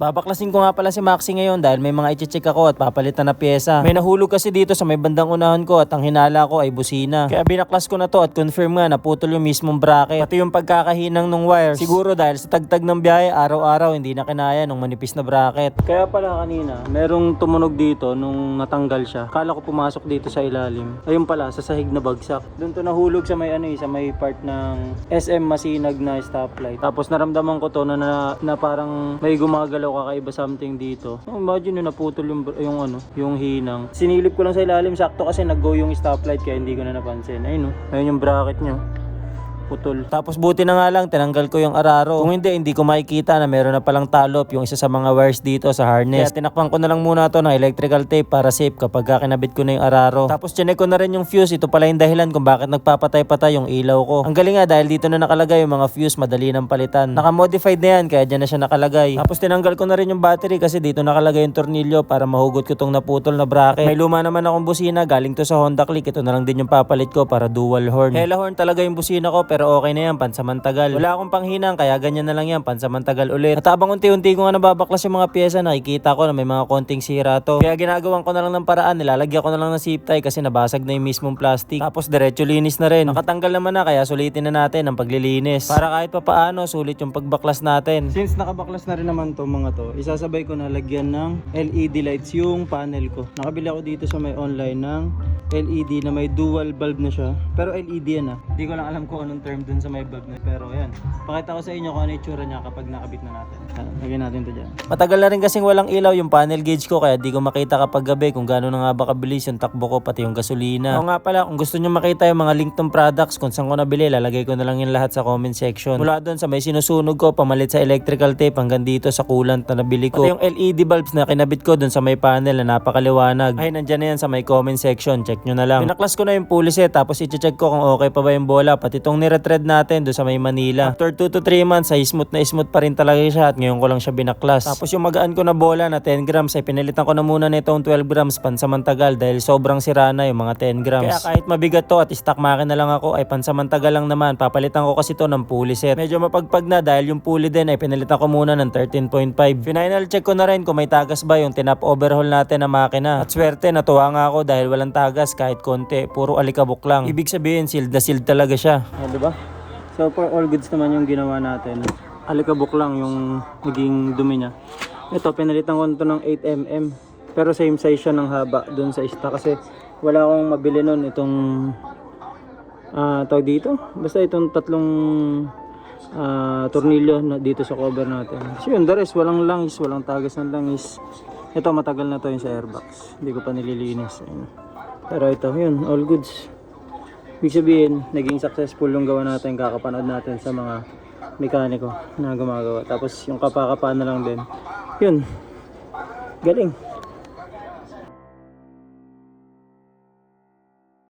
Babaklasin ko nga pala si Maxi ngayon dahil may mga i-check ako at papalitan na pyesa. May nahulog kasi dito sa may bandang unahan ko at ang hinala ko ay busina. Kaya binaklas ko na to at confirm nga naputol yung mismong bracket. Pati yung pagkakahinang ng wires. Siguro dahil sa tagtag ng biyahe, araw-araw hindi na kinaya nung manipis na bracket. Kaya pala kanina, merong tumunog dito nung natanggal siya. Kala ko pumasok dito sa ilalim. Ayun pala, sa sahig na bagsak. Doon to nahulog sa may sa may part ng SM Masinag na stoplight. Tapos naramdaman ko to na parang may gumagalaw kakaiba something dito. Imagine naputol yung hinang. Sinilip ko lang sa ilalim, sakto kasi nag-go yung stoplight kaya hindi ko na napansin. Ayun yung bracket nyo. Putol. Tapos buti na nga lang tinanggal ko yung araro. Kung hindi ko makikita na meron na palang talop yung isa sa mga wires dito sa harness. Kaya tinakpan ko na lang muna to ng electrical tape para safe kapag kinabit ko na yung araro. Tapos chinek ko na rin yung fuse. Ito pala yung dahilan kung bakit nagpapatay-patay yung ilaw ko. Ang galing nga dahil dito na nakalagay yung mga fuse, madali nang palitan. Naka-modified na yan kaya dyan na siya nakalagay. Tapos tinanggal ko na rin yung battery kasi dito nakalagay yung tornilyo para mahugot ko tong naputol na bracket. May luma naman akong busina galing to sa Honda Click. Ito na lang din yung papalit ko para dual horn. Hella horn talaga yung busina ko pero okay na yan, pansamantagal. Wala akong panghinang kaya ganyan na lang yan, pansamantagal ulit. At habang unti-unti ko nga nababaklas yung mga pyesa, nakikita ko na may mga konting sira to. Kaya ginagawan ko na lang ng paraan, nilalagyan ko na lang ng zip tie kasi nabasag na yung mismong plastic. Tapos diretso linis na rin. Nakatanggal naman na kaya sulitin na natin ang paglilinis. Para kahit papaano, sulit yung pagbaklas natin. Since nakabaklas na rin naman to mga to, isasabay ko na lagyan ng LED lights yung panel ko. Nakabili ako dito sa may online ng LED na may dual bulb na siya. Pero LED yan Hindi ko lang alam kung anong term dun sa may bulb na. Pero yan. Pakita ko sa inyo kung ano yung tsura niya kapag nakabit na natin. Lagyan natin to dyan. Matagal na rin kasing walang ilaw yung panel gauge ko kaya di ko makita kapag gabi kung gaano na nga ba kabilis yung takbo ko pati yung gasolina. O nga pala, kung gusto nyo makita yung mga link tong products kung saan ko nabili, lalagay ko na lang yung lahat sa comment section. Mula doon sa may sinusunog ko, pamalit sa electrical tape hanggang dito sa coolant na nabili ko. Pati yung LED bulbs na kinabit ko doon sa may panel na napakaliwanag. Ay, nandyan na yan sa may comment section. Check nyo na lang. Pinaklas ko na yung pulley set tapos i-check ko kung okay pa ba yung bola. Pati itong niretread natin doon sa may Manila. After 2 to 3 months ay smooth na smooth pa rin talaga siya at ngayon ko lang siya binaklas. Tapos yung magaan ko na bola na 10 grams ay pinalitan ko na muna nitong 12 grams pansamantagal dahil sobrang sira na yung mga 10 grams. Kaya kahit mabigat to at stock makina lang ako ay pansamantagal lang naman. Papalitan ko kasi to ng pulley set. Medyo mapagpag na dahil yung pulley din ay pinalitan ko muna ng 13.5. Final check ko na rin kung may tagas ba yung tinap overhaul natin na makina. At swerte natuwa nga ako dahil walang tagas kahit konti. Puro alikabok lang. Ibig sabihin sealed na sealed talaga siya. Diba? So for all goods naman yung ginawa natin. Alikabok lang yung naging dumi niya. Ito pinalitan ko ito ng 8mm. Pero same size siya ng haba dun sa stock kasi wala akong mabili nun itong tawag dito. Basta itong tatlong tornilyo na dito sa cover natin. So yun, the rest walang langis, walang tagas ng langis. Ito matagal na to yung sa airbox. Hindi ko pa nililinis. Ayun. Pero ito, yun, all goods. Ibig sabihin, naging successful yung gawa natin, kakapanood natin sa mga mekaniko na gumagawa. Tapos yung kapakapa na lang din. Yun, galing.